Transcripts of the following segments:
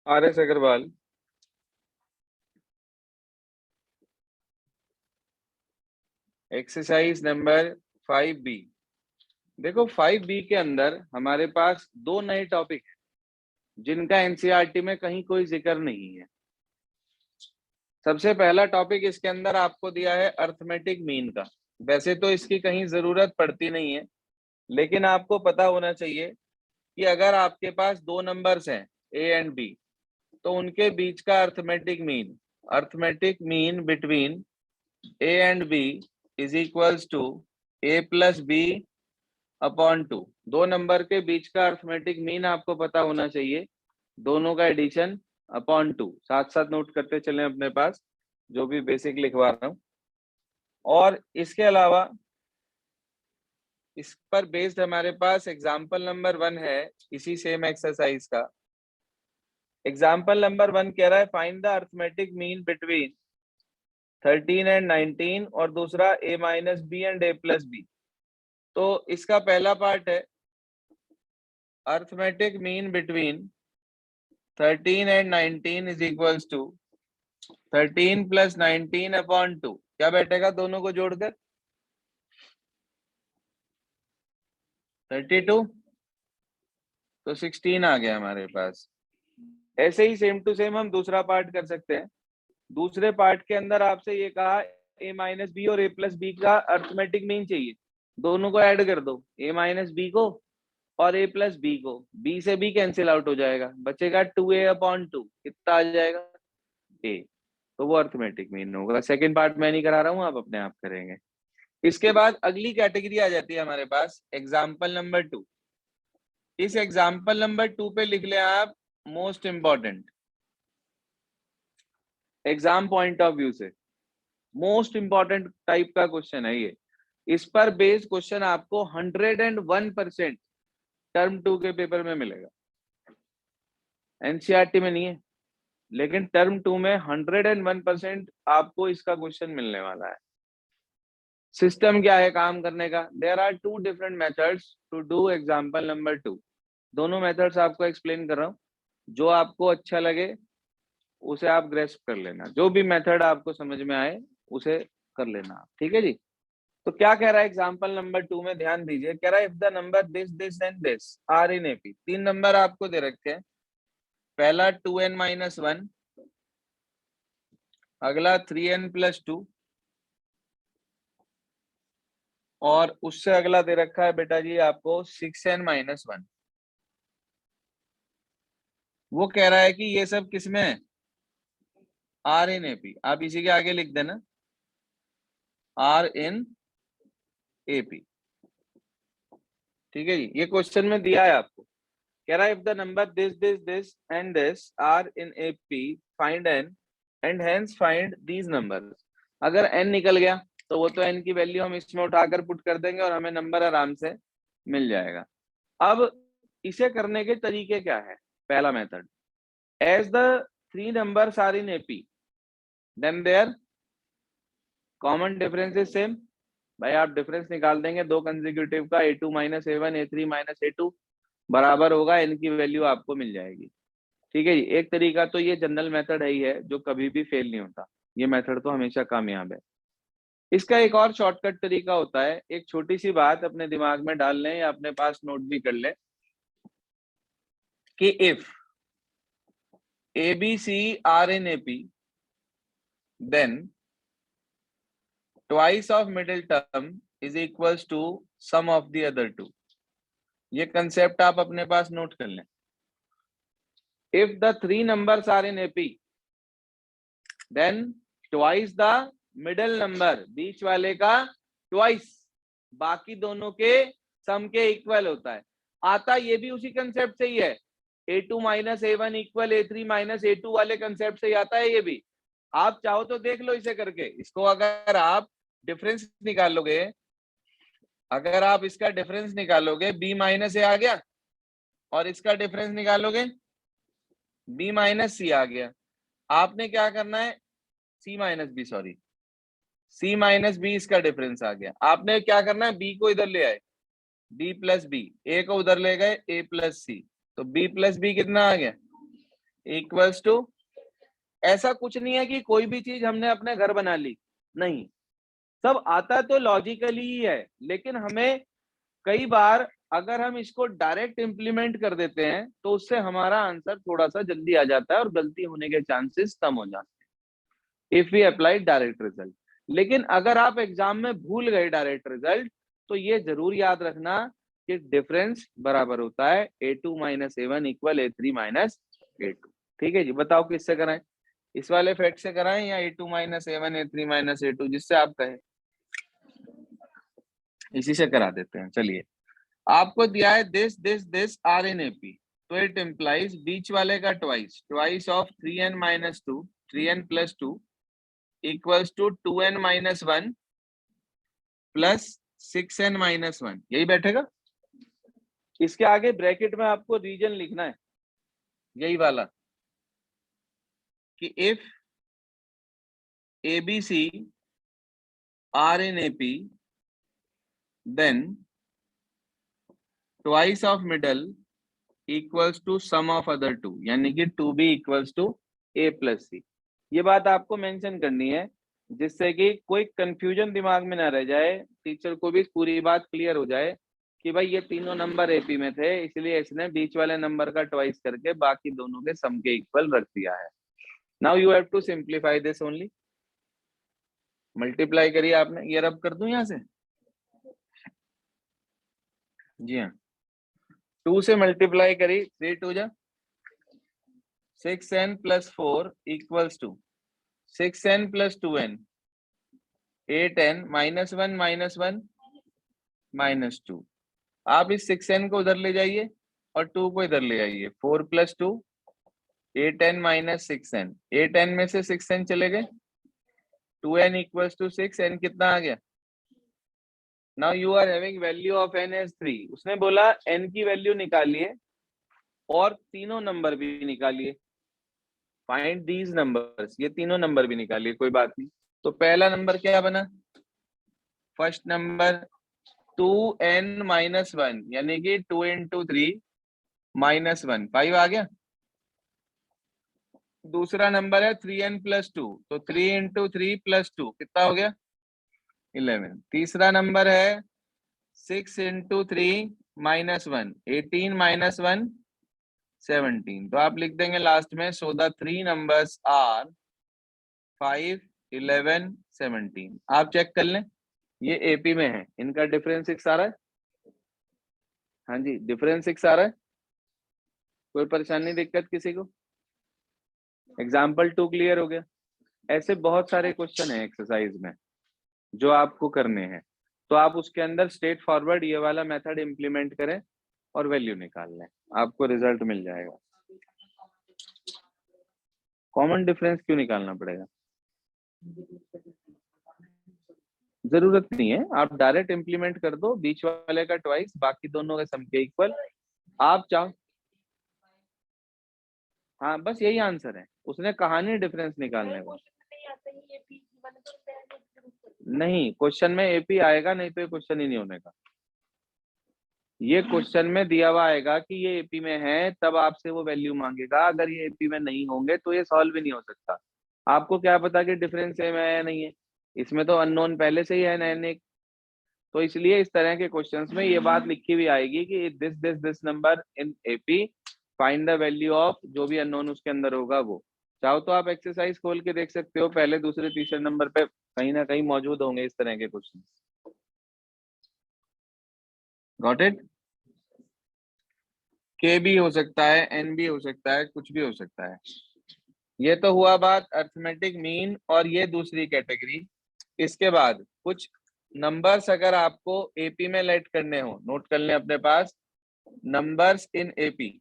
RS Agarwal. Exercise number 5B। देखो 5B के अंदर हमारे पास दो नए टॉपिक हैं जिनका एनसीईआरटी में कहीं कोई जिक्र नहीं है। सबसे पहला टॉपिक इसके अंदर आपको दिया है अर्थमेटिक मीन का। वैसे तो इसकी कहीं जरूरत पड़ती नहीं है, लेकिन आपको पता होना चाहिए कि अगर आपके पास दो नंबर्स हैं ए एंड बी, तो उनके बीच का arithmetic mean between A and B is equals to A plus B upon 2। दो नंबर के बीच का अर्थमेटिक मीन आपको पता होना चाहिए, दोनों का एडिशन अपॉन 2। साथ साथ नोट करते चलें अपने पास जो भी बेसिक लिखवा रहा हूं। और इसके अलावा इस पर बेस्ड हमारे पास एग्जाम्पल नंबर 1 है इसी सेम एक्सरसाइज का। एग्जाम्पल नंबर 1 कह रहा है find the arithmetic mean between 13 and 19, और दूसरा a minus B and a plus B. तो इसका पहला पार्ट है arithmetic mean between 13 and 19 is equals to 13 plus 19 upon 2। क्या बैठेगा दोनों को जोड़कर? 32, तो 16 आ गया हमारे पास। ऐसे ही सेम टू सेम हम दूसरा पार्ट कर सकते हैं। दूसरे पार्ट के अंदर आपसे ये कहा a माइनस बी और a प्लस बी का अर्थमेटिक मीन चाहिए। दोनों को ऐड कर दो, a माइनस बी को और a प्लस बी को। b से b कैंसिल आउट हो जाएगा, बचेगा 2a अपॉन 2। कितना आ जाएगा? a। तो वो अर्थमेटिक मीन होगा। सेकंड पार्ट मैं नहीं करा रहा हूं, आप अपने आप करेंगे। इसके बाद अगली कैटेगरी आ जाती है हमारे पास एग्जाम्पल नंबर 2। इस एग्जाम्पल नंबर 2 पे लिख ले आप most important exam point of view से मोस्ट इंपॉर्टेंट टाइप का क्वेश्चन है ये। इस पर बेस्ड क्वेश्चन आपको 101% टर्म 2 के पेपर में मिलेगा। एनसीईआरटी में नहीं है, लेकिन टर्म 2 में 101% आपको इसका क्वेश्चन मिलने वाला है। सिस्टम क्या है काम करने का? There are two different methods to do example number 2। दोनों मेथड्स आपको एक्सप्लेन कर रहा हूँ, जो आपको अच्छा लगे उसे आप ग्रेस्प कर लेना। जो भी मेथड आपको समझ में आए उसे कर लेना, ठीक है जी। तो क्या कह रहा है एग्जाम्पल नंबर 2 में? ध्यान दीजिए। कह रहा है if the number this this and this are in AP. तीन नंबर आपको दे रखे हैं। पहला 2n माइनस 1, अगला 3n प्लस 2, और उससे अगला दे रखा है बेटा जी आपको 6n माइनस 1। वो कह रहा है कि ये सब किसमें है? Are in AP. आप इसी के आगे लिख देना आर इन एपी, ठीक है जी। ये क्वेश्चन में दिया है आपको। कह रहा है if the number this this this and this are in AP find N and hence find these numbers. अगर n निकल गया तो वो तो n की वैल्यू हम इसमें उठाकर पुट कर देंगे और हमें नंबर आराम से मिल जाएगा। अब इसे करने के तरीके क्या है? पहला method, as the three numbers are in AP then their common difference is same. भाई आप डिफरेंस निकाल देंगे दो कंसेक्यूटिव का, a2 minus a1 a3 minus a2 बराबर होगा n की वैल्यू आपको मिल जाएगी, ठीक है जी। एक तरीका तो ये जनरल मेथड है ही है जो कभी भी फेल नहीं होता। ये मेथड तो हमेशा कामयाब है। इसका एक और शॉर्टकट तरीका होता है। एक छोटी सी बात अपने दिमाग में डाल लें या अपने पास नोट भी कर लें कि if A B C are in AP then twice of middle term is equals to sum of the other two. ये कंसेप्ट आप अपने पास नोट कर लें। If the three numbers are in AP then twice the middle number, बीच वाले का twice बाकी दोनों के सम के इक्वल होता है। आता ये भी उसी कंसेप्ट से ही है, a2 minus a1 equal a3 minus a2 वाले कंसेप्ट से ही आता है ये भी। आप चाहो तो देख लो इसे करके। इसको अगर आप डिफरेंस निकालोगे, अगर आप इसका डिफरेंस निकालोगे b माइनस a आ गया, और इसका डिफरेंस निकालोगे b माइनस c आ गया। आपने क्या करना है? c minus B, sorry c minus B, इसका डिफरेंस आ गया। आपने क्या करना है? b को इधर ले आए, b प्लस बी, a को उधर ले गए a प्लस सी, तो b प्लस बी कितना आ गया? इक्वल्स टू, ऐसा कुछ नहीं है कि कोई भी चीज हमने अपने घर बना ली, नहीं, सब आता तो लॉजिकली ही है, लेकिन हमें कई बार अगर हम इसको डायरेक्ट इंप्लीमेंट कर देते हैं तो उससे हमारा आंसर थोड़ा सा जल्दी आ जाता है और गलती होने के चांसेस कम हो जाते हैं if we apply direct result. लेकिन अगर आप एग्जाम में भूल गए डायरेक्ट रिजल्ट, तो ये जरूर याद रखना कि डिफरेंस बराबर होता है a2 minus a1 equal a3 minus a2। ठीक है जी, बताओ किससे कराएं, इस वाले फैक्ट से कराएं या a2 minus a1 a3 minus a2, जिससे आप कहें, इसी से करा देते हैं। चलिए, आपको दिया है दिस आर इन एपी, तो इट इम्प्लाइज बीच वाले का twice of 3n minus 2, 3n plus 2 equals to 2n minus 1 plus 6n minus 1, यही बैठेगा। इसके आगे ब्रैकेट में आपको रीजन लिखना है, यही वाला, कि if ABC are in AP then twice of middle equals to sum of other two, यानी कि 2b equals to a plus c. ये बात आपको मेंशन करनी है जिससे कि कोई कंफ्यूजन दिमाग में ना रह जाए, टीचर को भी पूरी बात क्लियर हो जाए कि भाई ये तीनों नंबर एपी में थे, इसलिए इसने बीच वाले नंबर का ट्वाइस करके बाकी दोनों के सम के इक्वल रख दिया है। Now you have to simplify this only. Multiply करिए आपने, ये रब कर दूं यहां से, जी हाँ, 2 से मल्टीप्लाई करी, 3 2 जा 6n plus 4 equals to 6n plus 2n 8n minus 1 minus 1 minus 2। आप इस 6n को उधर ले जाइए और 2 को इधर ले आइए, 4 plus 2 8n minus 6n, 8n में से 6n चले गए, 2n इक्वल्स टू 6n कितना आ गया। Now you are having value of n as 3, उसने बोला n की वैल्यू निकालिए और तीनों नंबर भी निकालिए, फाइंड दीज नंबर्स, ये तीनों नंबर भी निकालिए, कोई बात नहीं। तो पहला नंबर क्या बना, फर्स्ट नंबर 2n माइनस 1, यानी कि 2 इंटू 3 माइनस 1, 5 आ गया। दूसरा नंबर है 3n प्लस 2, तो 3 इंटू 3 प्लस 2 कितना हो गया, 11। तीसरा नंबर है 6 इंटू 3 माइनस 1, 18 माइनस 1 17। तो आप लिख देंगे लास्ट में, सो द 3 नंबर्स आर 5 11 17। आप चेक कर लें, ये एपी में है, इनका डिफरेंस 6 आ रहा है, हाँ जी डिफरेंस 6 आ रहा है, कोई परेशानी दिक्कत किसी को। एग्जाम्पल 2 क्लियर हो गया। ऐसे बहुत सारे क्वेश्चन है एक्सरसाइज में जो आपको करने हैं, तो आप उसके अंदर स्ट्रेट फॉरवर्ड ये वाला मेथड इंप्लीमेंट करें और वैल्यू निकाल लें, आपको रिजल्ट मिल जाएगा। कॉमन डिफरेंस क्यों निकालना पड़ेगा, जरूरत नहीं है, आप डायरेक्ट इंप्लीमेंट कर दो, बीच वाले का ट्वाइस बाकी दोनों के सम के इक्वल। आप चाहो, हाँ बस यही आंसर है, उसने कहा नहीं डिफरेंस निकालने को, नहीं क्वेश्चन में एपी आएगा, नहीं तो ये क्वेश्चन ही नहीं होने का। ये क्वेश्चन में दिया हुआ आएगा कि ये एपी में है, तब आपसे वो वैल्यू मांगेगा, अगर ये एपी में नहीं होंगे तो ये सॉल्व भी नहीं हो सकता। आपको क्या पता कि डिफरेंस सेम है या नहीं है, इसमें तो अननोन पहले से ही है नैन एक, तो इसलिए इस तरह के क्वेश्चंस में ये बात लिखी हुई आएगी कि this number in AP, find the value of, जो भी अननोन उसके अंदर होगा वो। चाहो तो आप एक्सरसाइज खोल के देख सकते हो, पहले दूसरे तीसरे नंबर पे कहीं ना कहीं मौजूद होंगे इस तरह के क्वेश्चन। Got it. के भी हो सकता है, एन भी हो सकता है, कुछ भी हो सकता है। ये तो हुआ बात अर्थमेटिक मीन और ये दूसरी कैटेगरी। इसके बाद कुछ नंबर्स अगर आपको एपी में लेट करने हो, नोट कर लें अपने पास, नंबर्स इन एपी,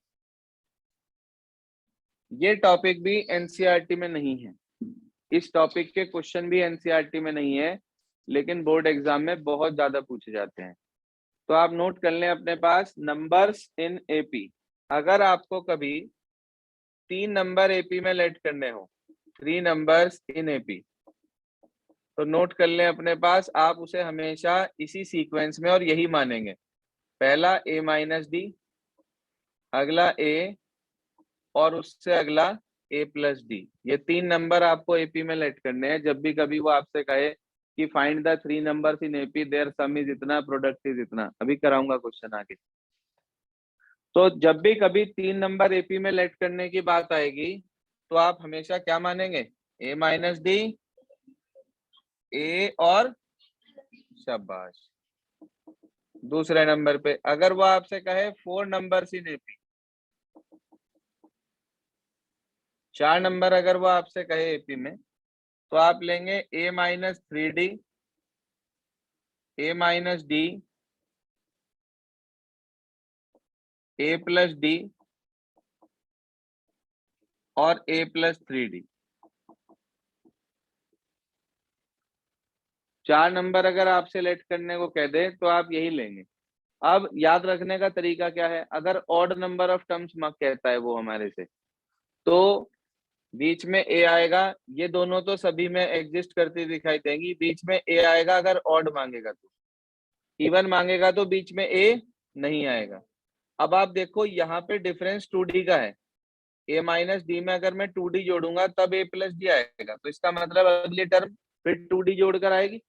ये टॉपिक भी एनसीईआरटी में नहीं है, इस टॉपिक के क्वेश्चन भी एनसीईआरटी में नहीं है, लेकिन बोर्ड एग्जाम में बहुत ज्यादा पूछे जाते हैं। तो आप नोट कर लें अपने पास, नंबर्स इन एपी, अगर आपको कभी 3 नंबर एपी में लेट करने हो, 3 नंबर्स इन एपी, तो नोट कर लें अपने पास, आप उसे हमेशा इसी सीक्वेंस में और यही मानेंगे, पहला a माइनस डी, अगला a, और उससे अगला ए प्लस डी। ये 3 नंबर आपको एपी में लेट करने हैं। जब भी कभी वो आपसे कहे कि find the 3 numbers in AP, their sum is इतना, प्रोडक्ट इज इतना, अभी कराऊंगा क्वेश्चन आगे। तो जब भी कभी 3 नंबर एपी में लेट करने की बात आएगी तो आप हमेशा क्या मानेंगे, ए माइनस डी, ए और शाबाश। दूसरे नंबर पे अगर वो आपसे कहे 4 नंबर्स इन एपी, 4 नंबर अगर वो आपसे कहे एपी में, तो आप लेंगे ए minus 3D, A minus D, A plus D और ए प्लस 3D। 4 नंबर अगर आपसे लेट करने को कह दे तो आप यही लेंगे। अब याद रखने का तरीका क्या है, अगर ऑड नंबर ऑफ टर्म्स कहता है वो हमारे से, तो बीच में ए आएगा। ये दोनों तो सभी में एग्जिस्ट करती दिखाई देंगी, बीच में ए आएगा अगर ऑड मांगेगा तो। इवन मांगेगा तो बीच में ए नहीं आएगा। अब आप देखो यहाँ पे डिफरेंस 2D का है। ए माइनस डी में अगर मैं 2D जोड़ूंगा तब ए प्लस डी आएगा, तो इसका मतलब अगली टर्म फिर 2D जोड़कर आएगी।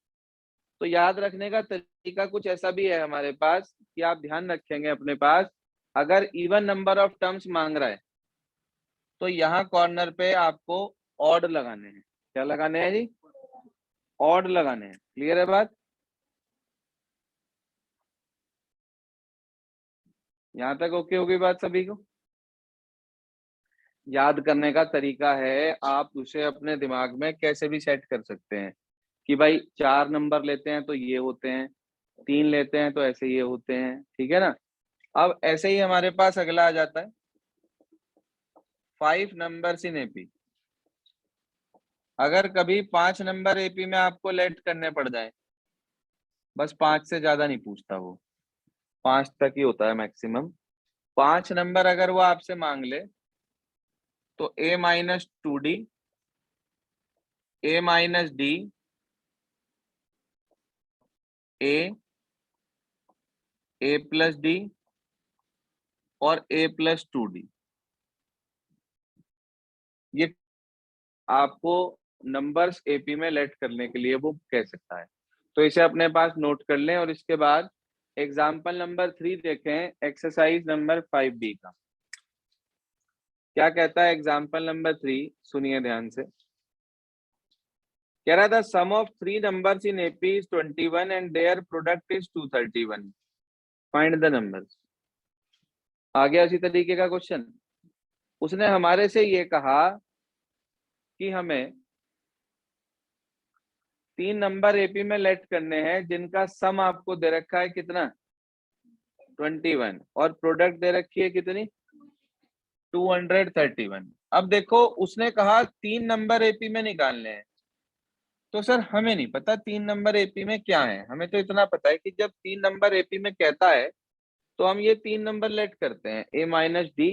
तो याद रखने का तरीका कुछ ऐसा भी है हमारे पास कि आप ध्यान रखेंगे अपने पास, अगर इवन नंबर ऑफ टर्म्स मांग रहा है तो यहाँ कॉर्नर पे आपको ऑड लगाने हैं। क्या लगाने हैं जी, ऑड लगाने हैं। क्लियर है बात, यहाँ तक ओके होगी बात सभी को। याद करने का तरीका है, आप उसे अपने दिमाग में कैसे भी सेट कर सकते हैं कि भाई 4 नंबर लेते हैं तो ये होते हैं, 3 लेते हैं तो ऐसे ये होते हैं, ठीक है ना। अब ऐसे ही हमारे पास अगला आ जाता है 5 नंबर्स इन एपी। अगर कभी 5 नंबर एपी में आपको लेट करने पड़ जाए, बस 5 से ज्यादा नहीं पूछता वो, 5 तक ही होता है मैक्सिमम। 5 नंबर अगर वो आपसे मांग ले तो ए minus 2D, A minus D, A plus D और ए प्लस 2D, ये आपको नंबर्स एपी में लेट करने के लिए वो कह सकता है। तो इसे अपने पास नोट कर लें। और इसके बाद एग्जाम्पल नंबर 3 देखें, एक्सरसाइज नंबर 5B का क्या कहता है। एग्जाम्पल नंबर 3 सुनिए ध्यान से। कह रहा था sum of 3 numbers in AP is 21 and their product is 231, find the numbers. आ गया उसी तरीके का क्वेश्चन। उसने हमारे से ये कहा कि हमें 3 नंबर एपी में लेट करने हैं जिनका सम आपको दे रखा है कितना, 21, और प्रोडक्ट दे रखी है कितनी, 231। अब देखो उसने कहा 3 नंबर एपी में निकालने हैं, तो सर हमें नहीं पता 3 नंबर एपी में क्या है। हमें तो इतना पता है कि जब 3 नंबर एपी में कहता है तो हम ये 3 नंबर लेट करते हैं, ए माइनस डी,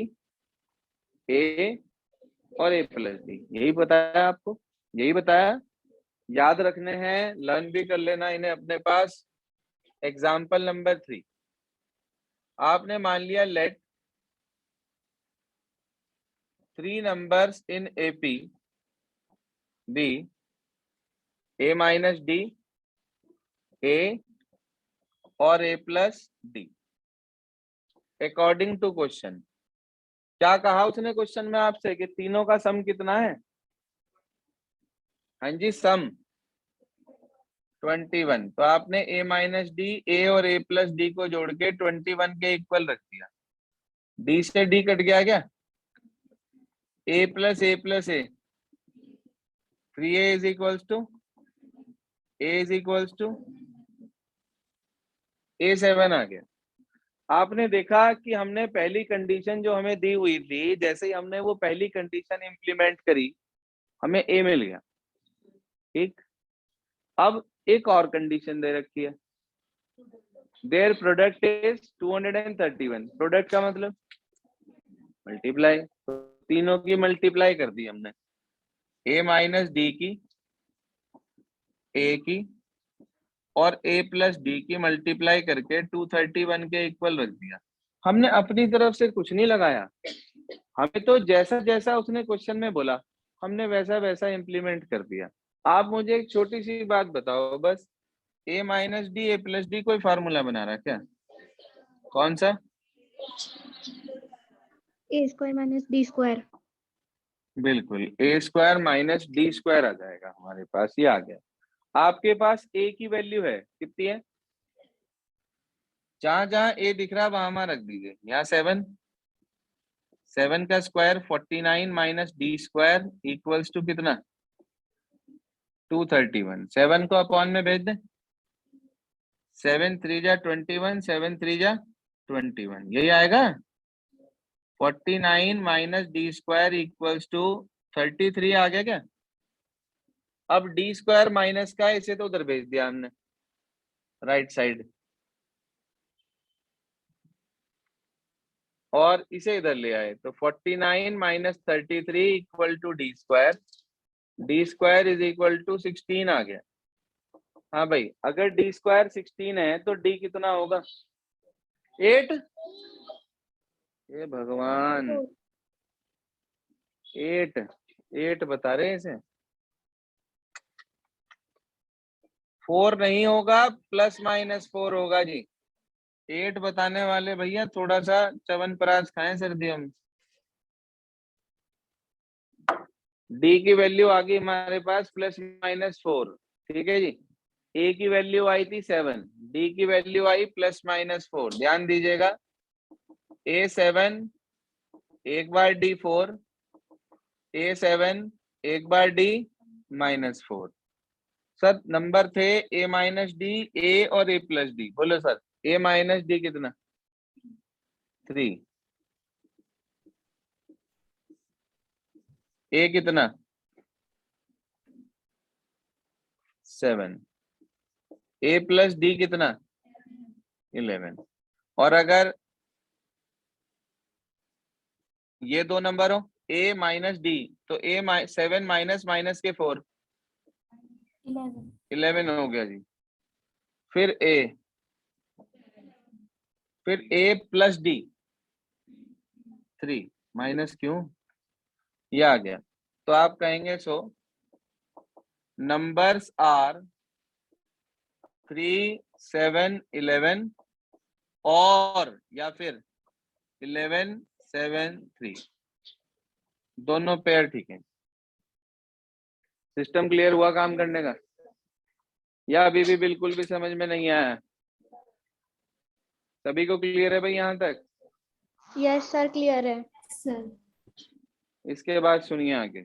ए और ए प्लस डी। यही बताया आपको, यही बताया। याद रखने हैं, लर्न भी कर लेना इन्हें अपने पास। एग्जाम्पल नंबर 3, आपने मान लिया let 3 numbers in AP be A minus D, a और a plus d according to question. क्या कहा उसने क्वेश्चन में आपसे कि तीनों का सम कितना है, हाँ जी सम 21। तो आपने ए माइनस डी, ए और ए प्लस डी को जोड़ के 21 के इक्वल रख दिया। डी से डी कट गया क्या, a plus a plus a, 3a is equals to a is equals to A7 आ गया। आपने देखा कि हमने पहली कंडीशन जो हमें दी हुई थी, जैसे ही हमने वो पहली कंडीशन इंप्लीमेंट करी हमें ए मिल गया, ठीक। अब एक और कंडीशन दे रखी है, देयर प्रोडक्ट इज 231। प्रोडक्ट का मतलब मल्टीप्लाई, तो तीनों की मल्टीप्लाई कर दी हमने, ए माइनस डी की, ए की और ए प्लस डी की मल्टीप्लाई करके 231 के इक्वल रख दिया। हमने अपनी तरफ से कुछ नहीं लगाया, हमें तो जैसा जैसा उसने क्वेश्चन में बोला हमने वैसा वैसा इम्प्लीमेंट कर दिया। आप मुझे एक छोटी सी बात बताओ बस, a minus D A plus D कोई फार्मूला बना रहा है क्या? कौन सा? ए स्क्वायर माइनस डी स्क्वायर। बिल्कुल, ए स्क्वायर माइनस डी स्क्वायर आ जाएगा हमारे पास, ये आ गया। आपके पास ए की वैल्यू है कितनी है? जहां जहां ए दिख रहा है वहां वहां रख दीजिए। यहाँ 7, 7 का square 49 minus D square equals to कितना? 231। 7 को अपॉन में भेज दें। 7 3 जा 21, 7 3 जा 21, यही आएगा। 49 minus D square equals to 33 आ गया क्या? अब डी स्क्वायर माइनस का इसे तो उधर भेज दिया हमने राइट साइड, और इसे इधर ले आए तो 49 minus 33 equal to D square. D square is equal to 16 आ गया। हाँ भाई, अगर डी स्क्वायर 16 है तो डी कितना होगा? 8। ये भगवान, 8 बता रहे हैं इसे। 4 नहीं होगा, प्लस माइनस 4 होगा जी। 8 बताने वाले भैया थोड़ा सा च्यवनप्राश खाएं सर्दियों में। डी की वैल्यू आ गई हमारे पास प्लस माइनस 4, ठीक है जी। ए की वैल्यू आई थी 7, डी की वैल्यू आई प्लस माइनस 4। ध्यान दीजिएगा, ए 7 एक बार डी 4, ए 7 एक बार डी माइनस 4। सर नंबर थे ए माइनस डी, ए और ए प्लस डी। बोलो सर, ए माइनस डी कितना? 3। ए कितना? 7। ए प्लस डी कितना? 11। और अगर ये दो नंबर हो ए माइनस डी, तो ए 7 माइनस माइनस के 4, 11 हो गया जी। फिर ए प्लस डी 3 माइनस क्यों, ये आ गया। तो आप कहेंगे सो नंबर्स आर 3 7 11 और या फिर 11 7 3, दोनों पेयर ठीक है। सिस्टम क्लियर हुआ काम करने का, या अभी भी बिल्कुल भी समझ में नहीं आया? सभी को क्लियर है भाई यहाँ तक? यस सर, क्लियर है सर। इसके बाद सुनिए आगे।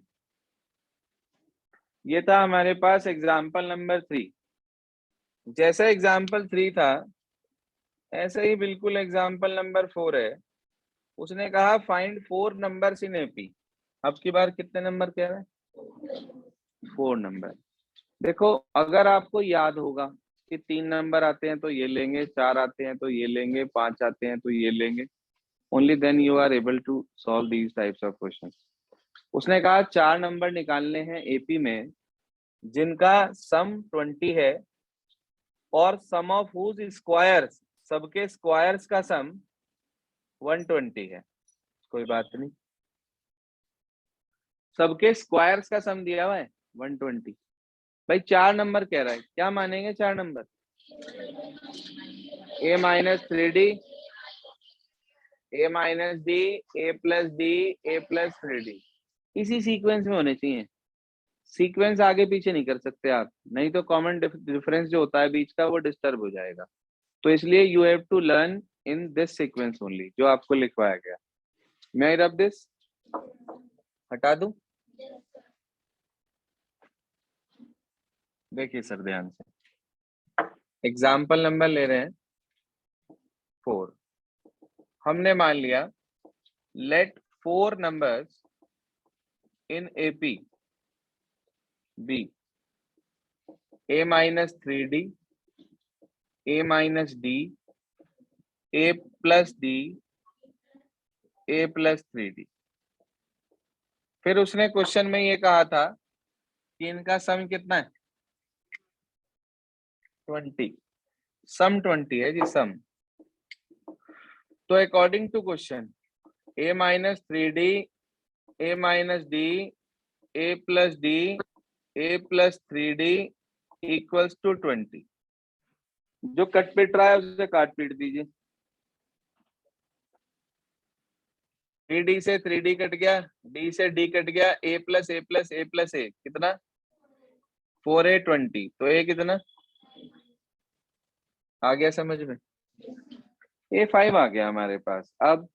ये था हमारे पास एग्जाम्पल नंबर 3। जैसा एग्जाम्पल 3 था ऐसे ही बिल्कुल एग्जाम्पल नंबर 4 है। उसने कहा फाइंड 4 नंबर्स इन एपी। अब की बार कितने नंबर कह रहे हैं? 4 नंबर। देखो, अगर आपको याद होगा कि 3 नंबर आते हैं तो ये लेंगे, 4 आते हैं तो ये लेंगे, 5 आते हैं तो ये लेंगे, only then you are able to solve these types of question. उसने कहा 4 नंबर निकालने हैं एपी में जिनका सम 20 है और सम ऑफ हुज स्क्वायर्स, सबके स्क्वायर्स का सम 120 है। कोई बात नहीं, सबके स्क्वायर्स का सम दिया हुआ है 120। भाई 4 नंबर कह रहा है, क्या मानेंगे 4 number? A minus 3D, A minus D, A plus D, A plus 3D। इसी सीक्वेंस में होने चाहिए। सीक्वेंस आगे पीछे नहीं कर सकते आप, नहीं तो कॉमन डिफरेंस जो होता है बीच का वो डिस्टर्ब हो जाएगा। तो इसलिए you have to learn in this sequence only, जो आपको लिखवाया गया। मैं आई रब दिस, हटा दूं? देखिए सर ध्यान से, एग्जाम्पल नंबर ले रहे हैं 4। हमने मान लिया let 4 numbers in AP be A minus 3D, A minus D, A plus D, A plus 3D। फिर उसने क्वेश्चन में ये कहा था कि इनका सम कितना है? 20। सम 20 है जी, सम। तो according to question a minus 3d a minus d a plus d a plus 3d equals to 20। जो कट पीट रहा है उसे काट पीट दीजिए। 3d से 3d कट गया, d से d कट गया, a plus a plus a plus a कितना 4a 20, तो a कितना आ गया समझ में? a5 आ गया हमारे पास। अब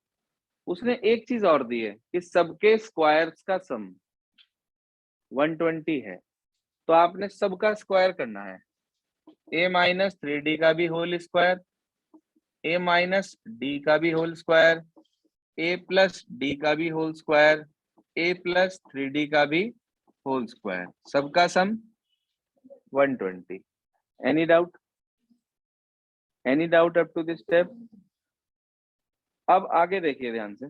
उसने एक चीज और दी है कि सबके स्क्वायर्स का सम 120 है, तो आपने सबका स्क्वायर करना है। a माइनस 3d का भी whole square, a minus d का भी whole square, a plus d का भी whole square, a plus 3d का भी होल स्क्वायर, सबका sum 120। Any doubt? Any doubt up to this step? अब आगे देखिए ध्यान से।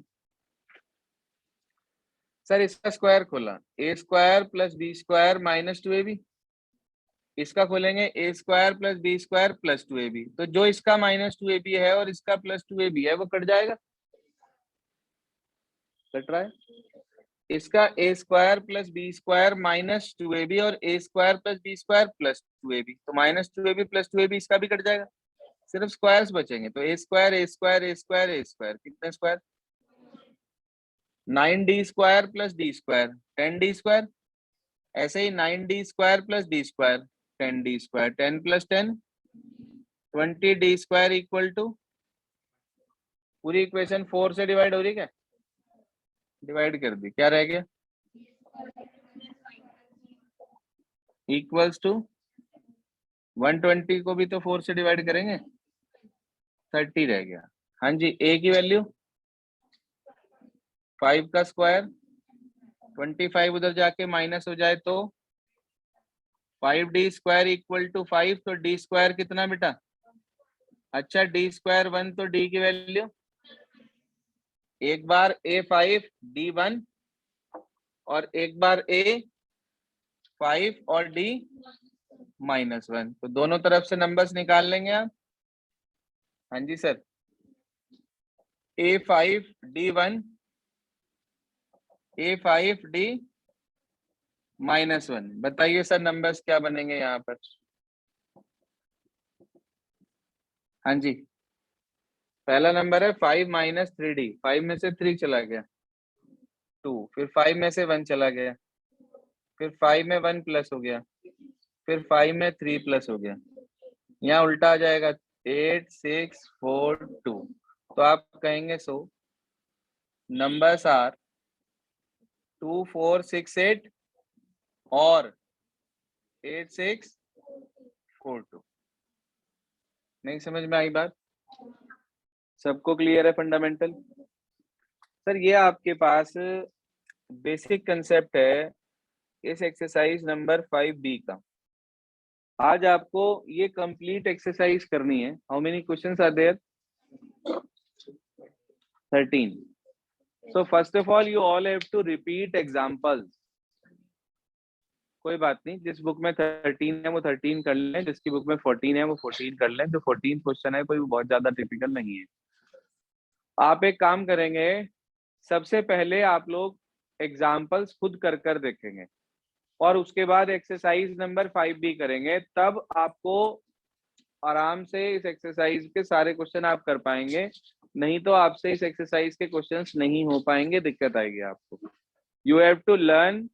सर इसका स्क्वायर खोला, a square plus b square minus 2ab, इसका खोलेंगे a square plus b square plus 2ab, तो जो इसका माइनस 2ab है और इसका प्लस 2ab है वो कट जाएगा, कट रहा है। इसका a square plus b square minus 2ab और a square plus b square plus 2ab, तो माइनस 2ab प्लस 2ab इसका भी कट जाएगा, सिर्फ स्क्वायर्स बचेंगे। तो a square a square a square a square कितने square 9d square plus d square 10d square, ऐसे ही 9d square plus d square 10d square 10 plus 10 20d square equal to, पूरी इक्वेशन 4 से divide हो रही क्या? डिवाइड कर दी, क्या रह गया इक्वल्स टू 120 को भी तो 4 से डिवाइड करेंगे, 30 रह गया। हाँ जी, a की वैल्यू 5 का स्क्वायर, 25 उधर जाके माइनस हो जाए तो 5d स्क्वायर इक्वल टू 5, तो d स्क्वायर कितना बेटा? अच्छा d स्क्वायर 1, तो d की वैल्यू एक बार a5 d1 और एक बार a5 और d -1, तो दोनों तरफ से नंबर्स निकाल लेंगे आप। हाँ जी sir, a5 d1 a5 d -1, बताइए सर नंबर्स क्या बनेंगे यहाँ पर? हाँ जी, पहला नंबर है 5 माइनस 3d, 5 में से 3 चला गया 2, फिर 5 में से 1 चला गया, फिर 5 में 1 प्लस हो गया, फिर 5 में 3 प्लस हो गया, यहाँ उल्टा आ जाएगा 8 6 4 2, तो आप कहेंगे सो नंबर्स आर 2 4 6 8 और 8 6 4 2। नहीं समझ में आई बात? सबको क्लियर है फंडामेंटल? सर ये आपके पास बेसिक कंसेप्ट है इस एक्सरसाइज नंबर 5B का। आज आपको ये कंप्लीट एक्सरसाइज करनी है। How many questions are there? 13। So first of all you all have to repeat examples। कोई बात नहीं, जिस बुक में 13 है वो 13 कर लें, जिसकी बुक में 14 है वो 14 कर लें। जो 14 क्वेश्चन है कोई बहुत ज्यादा टिपिकल नहीं है। आप एक काम करेंगे, सबसे पहले आप लोग एग्जाम्पल्स खुद कर कर देखेंगे और उसके बाद एक्सरसाइज नंबर 5B करेंगे, तब आपको आराम से इस एक्सरसाइज के सारे क्वेश्चन आप कर पाएंगे। नहीं तो आपसे इस एक्सरसाइज के क्वेश्चंस नहीं हो पाएंगे, दिक्कत आएगी आपको। You have to learn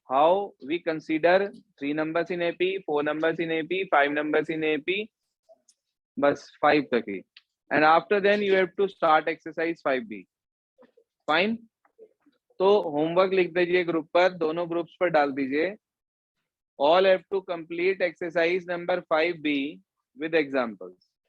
how we consider 3 numbers in AP, 4 numbers in AP, 5 numbers in AP, बस 5 तक ही। And after then you have to start exercise 5B। Fine, तो होमवर्क लिख दीजिए ग्रुप पर, दोनों ग्रुप्स पर डाल दीजिए। All have to complete exercise number 5B with examples।